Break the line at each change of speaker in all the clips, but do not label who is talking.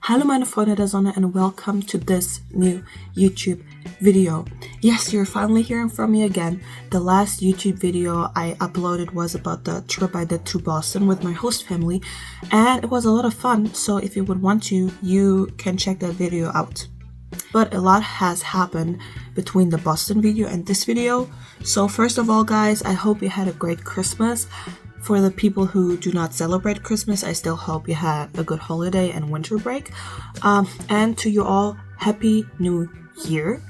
Hallo meine Freunde der Sonne and welcome to this new YouTube video. Yes, you're finally hearing from me again. The last YouTube video I uploaded was about the trip I did to Boston with my host family, and it was a lot of fun, so if you would want to, you can check that video out. But a lot has happened between the Boston video and this video. So first of all, guys, I hope you had a great Christmas. For the people who do not celebrate Christmas, I still hope you had a good holiday and winter break. And to you all, Happy New Year.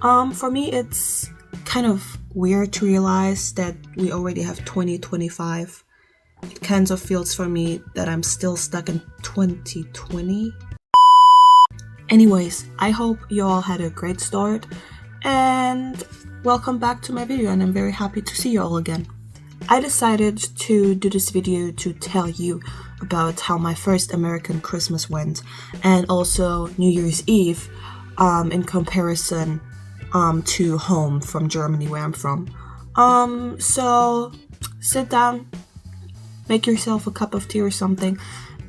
For me, it's kind of weird to realize that we already have 2025. It kind of feels for me that I'm still stuck in 2020. Anyways, I hope you all had a great start and welcome back to my video, and I'm very happy to see you all again. I decided to do this video to tell you about how my first American Christmas went and also New Year's Eve in comparison to home from Germany, where I'm from. So sit down, make yourself a cup of tea or something,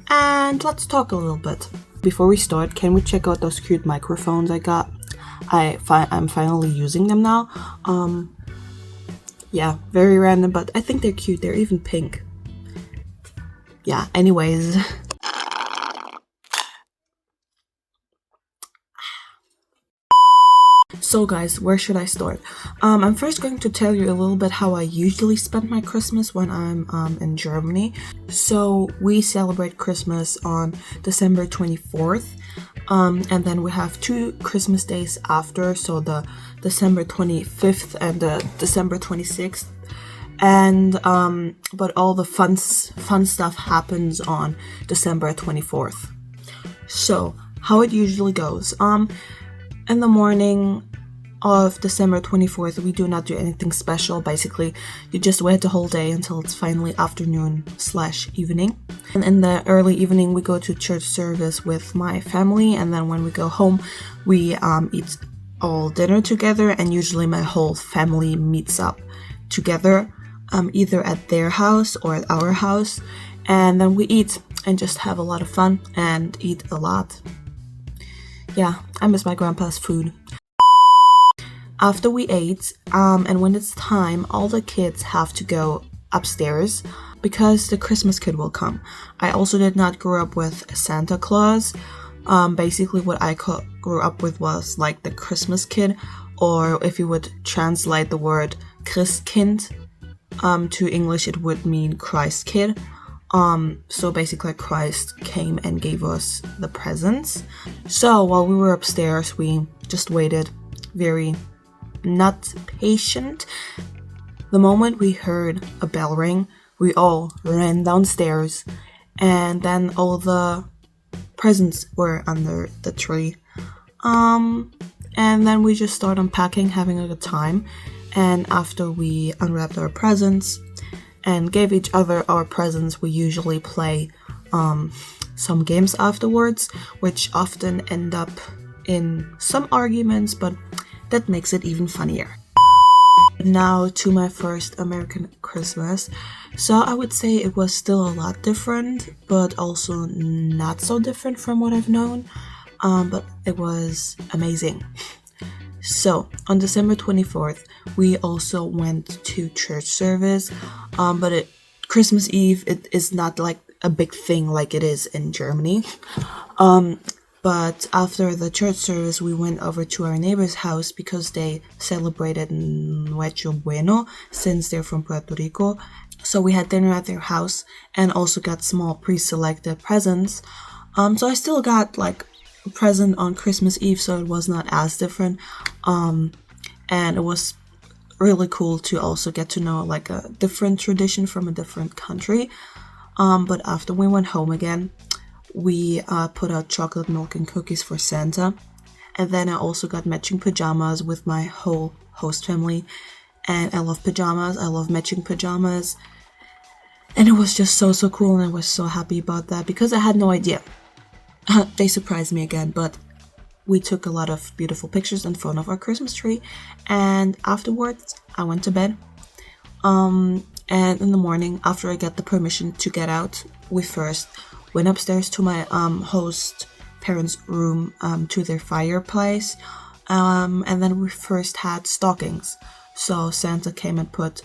and let's talk a little bit. Before we start, can we check out those cute microphones I got? I'm finally using them now. Yeah, very random, but I think they're cute. They're even pink. Yeah, anyways. So guys, where should I start? I'm first going to tell you a little bit how I usually spend my Christmas when I'm in Germany. So we celebrate Christmas on December 24th. And then we have 2 Christmas days after, so the December 25th and the December 26th. And but all the fun stuff happens on December 24th. So how it usually goes. In the morning of December 24th, we do not do anything special. Basically, you just wait the whole day until it's finally afternoon/evening. And in the early evening, we go to church service with my family. And then when we go home, we eat all dinner together. And usually my whole family meets up together, either at their house or at our house. And then we eat and just have a lot of fun and eat a lot. Yeah, I miss my grandpa's food. After we ate, and when it's time, all the kids have to go upstairs because the Christmas kid will come. I also did not grow up with Santa Claus. Basically what I grew up with was like the Christmas kid, or if you would translate the word Christkind to English, it would mean Christ kid. So basically Christ came and gave us the presents. So while we were upstairs, we just waited, very not patient. The moment we heard a bell ring, we all ran downstairs, and then all the presents were under the tree. And then we just started unpacking, having a good time. And after we unwrapped our presents and gave each other our presents, we usually play some games afterwards, which often end up in some arguments, but that makes it even funnier. Now to my first American Christmas. So I would say it was still a lot different, but also not so different from what I've known. But it was amazing. So on December 24th, we also went to church service. But Christmas Eve, it is not like a big thing like it is in Germany. But after the church service, we went over to our neighbor's house because they celebrated Noche Bueno since they're from Puerto Rico. So we had dinner at their house and also got small pre-selected presents. So I still got like a present on Christmas Eve, so it was not as different. And it was really cool to also get to know like a different tradition from a different country. But after we went home again, we put out chocolate milk and cookies for Santa. And then I also got matching pajamas with my whole host family. And I love pajamas. I love matching pajamas. And it was just so cool, and I was so happy about that because I had no idea. They surprised me again, but we took a lot of beautiful pictures in front of our Christmas tree. And afterwards, I went to bed. And in the morning, after I got the permission to get out, we first went upstairs to my host parents' room to their fireplace. And then we first had stockings. So Santa came and put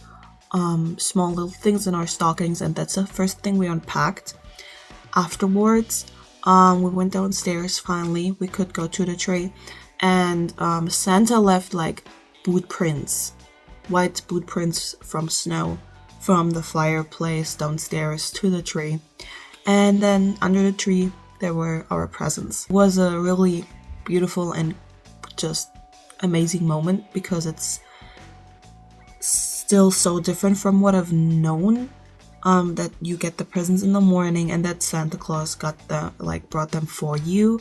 small little things in our stockings, and that's the first thing we unpacked. Afterwards, we went downstairs. Finally, we could go to the tree, and Santa left like boot prints, white boot prints from snow, from the fireplace downstairs to the tree. And then under the tree, there were our presents. It was a really beautiful and just amazing moment because it's still so different from what I've known. That you get the presents in the morning and that Santa Claus brought them for you,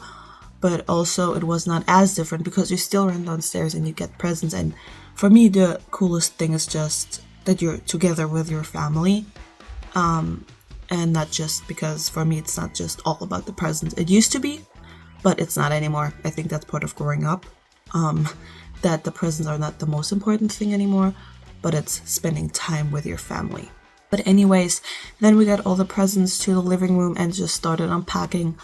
but also it was not as different because you still run downstairs and you get presents. And for me, the coolest thing is just that you're together with your family, and not just because for me it's not just all about the presents. It used to be, but it's not anymore. I think that's part of growing up, that the presents are not the most important thing anymore, but it's spending time with your family. But anyways, then we got all the presents to the living room and just started unpacking,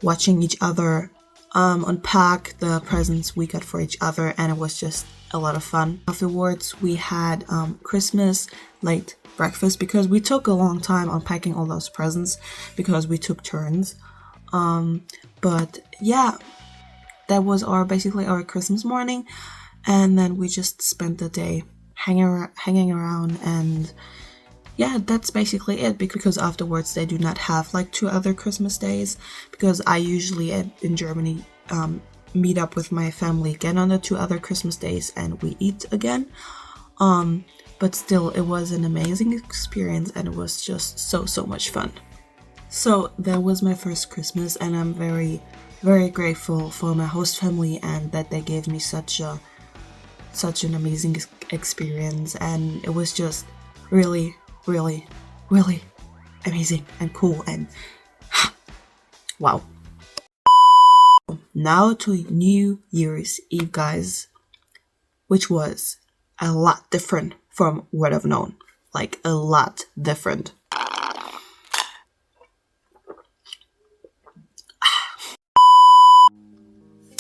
watching each other unpack the presents we got for each other, and it was just a lot of fun. Afterwards, we had Christmas late breakfast because we took a long time unpacking all those presents because we took turns. But yeah, that was basically our Christmas morning, and then we just spent the day hanging around, and yeah, that's basically it, because afterwards they do not have like 2 other Christmas days, because I usually in Germany meet up with my family again on the 2 other Christmas days and we eat again. But still, it was an amazing experience and it was just so much fun. So that was my first Christmas, and I'm very, very grateful for my host family and that they gave me such an amazing experience, and it was just really, really, really amazing and cool, and wow. Now to New Year's Eve, guys, which was a lot different from what I've known, like a lot different.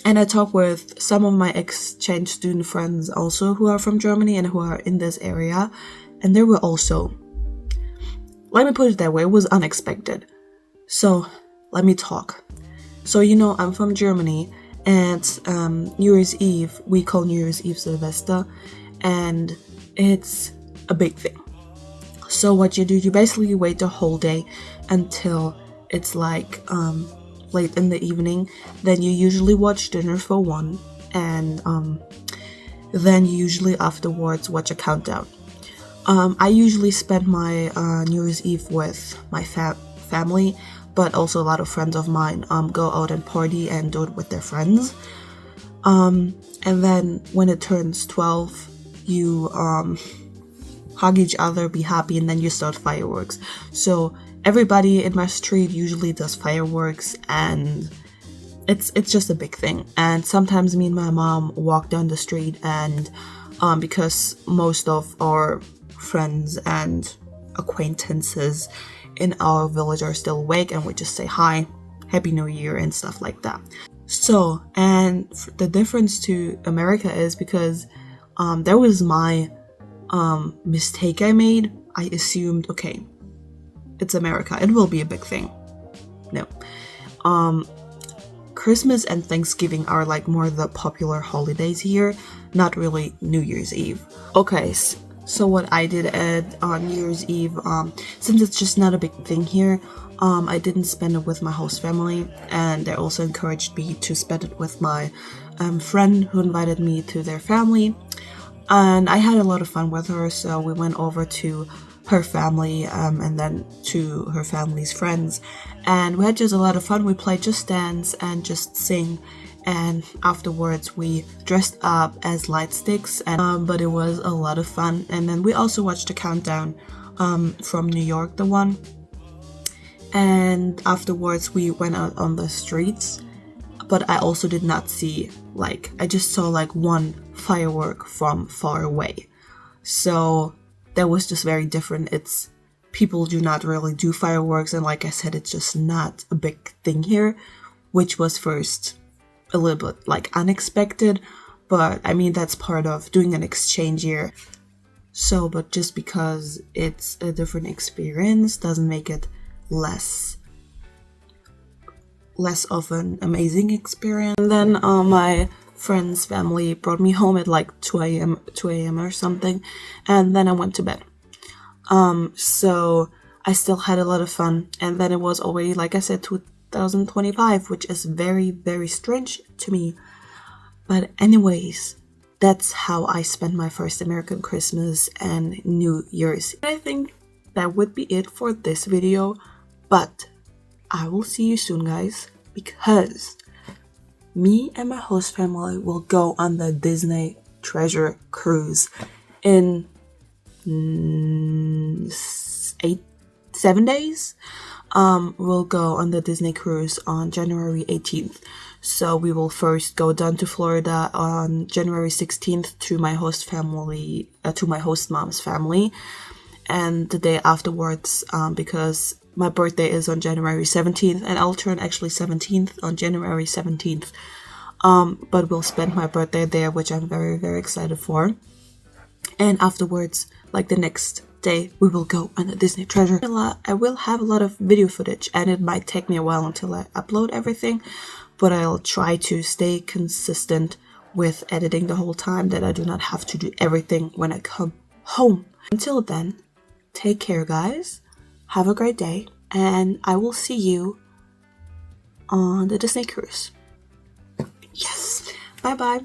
And I talked with some of my exchange student friends also who are from Germany and who are in this area. And they were also, let me put it that way, it was unexpected. So let me talk. So, I'm from Germany, and New Year's Eve, we call New Year's Eve Silvester, and it's a big thing. So what you do, you basically wait the whole day until it's like late in the evening. Then you usually watch Dinner for One, and then you usually afterwards watch a countdown. I usually spend my New Year's Eve with my family, but also a lot of friends of mine go out and party and do it with their friends. And then when it turns 12, you hug each other, be happy, and then you start fireworks. So everybody in my street usually does fireworks, and it's just a big thing. And sometimes me and my mom walk down the street, and because most of our friends and acquaintances in our village are still awake, and we just say hi, Happy New Year, and stuff like that. So, and the difference to America is because that was my mistake I made. I assumed, okay, it's America, it will be a big thing. No. Christmas and Thanksgiving are like more the popular holidays here, not really New Year's Eve. Okay, so what I did on New Year's Eve, since it's just not a big thing here, I didn't spend it with my host family, and they also encouraged me to spend it with my friend who invited me to their family. And I had a lot of fun with her, so we went over to her family and then to her family's friends, and we had just a lot of fun. We played Just Dance and Just Sing, and afterwards we dressed up as light sticks, and but it was a lot of fun. And then we also watched the countdown from New York, the one, and afterwards we went out on the streets, but I also did not see, like, I just saw like one firework from far away, so that was just very different. It's people do not really do fireworks, and like I said, it's just not a big thing here, which was first a little bit like unexpected, but I mean that's part of doing an exchange year. So, but just because it's a different experience doesn't make it less of an amazing experience. And then my friend's family brought me home at like 2 a.m. or something, and then I went to bed. So I still had a lot of fun, and then it was already, like I said, 2025, which is very, very strange to me. But anyways, that's how I spent my first American Christmas and New Year's. I think that would be it for this video, but I will see you soon, guys, because me and my host family will go on the Disney Treasure Cruise in 7 days. We'll go on the Disney cruise on January 18th. So we will first go down to Florida on January 16th to my host family, to my host mom's family, and the day afterwards, because my birthday is on January 17th, and I'll turn actually 17th on January 17th. But we'll spend my birthday there, which I'm very, very excited for. And afterwards, like the next day, we will go on the Disney Treasure. I will have a lot of video footage, and it might take me a while until I upload everything, but I'll try to stay consistent with editing the whole time, that I do not have to do everything when I come home. Until then, take care, guys. Have a great day, and I will see you on the Disney cruise. Yes. Bye-bye.